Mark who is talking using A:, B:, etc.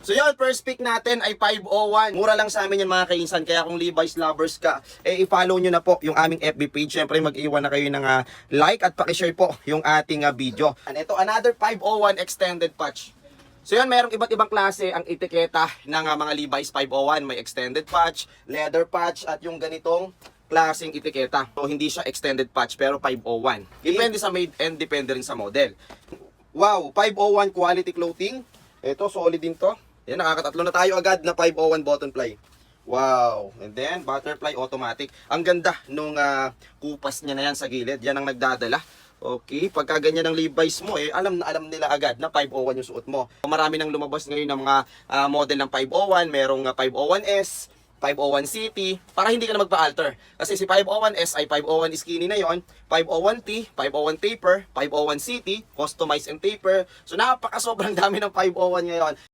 A: So yun, first pick natin ay 501. Mura lang sa amin yan mga kainsan. Kaya kung Levi's lovers ka, i-follow nyo na po yung aming FB page. Siyempre mag-iwan na kayo ng like at pakishare po yung ating video. And ito, another 501 extended patch. So yun, mayroong iba't ibang klase ang etiketa ng mga Levi's 501. May extended patch, leather patch, at yung ganitong klaseng etiketa. So hindi siya extended patch pero 501. Depende sa made and depende rin sa model. Wow, 501 quality clothing. Ito, solid din to. Yan, nakakatatlo na tayo agad na 501 button fly. Wow. And then, butterfly automatic. Ang ganda nung kupas niya na yan sa gilid. Yan ang nagdadala. Okay, pagka ganyan ng Levi's mo, alam na alam nila agad na 501 yung suot mo. Marami nang lumabas ngayon ng mga model ng 501. Merong 501S, 501 City, para hindi ka na magpa-alter. Kasi si 501S ay 501 skinny na yon, 501T, 501 taper, 501 City, customize and taper. So napaka sobrang dami ng 501 ngayon.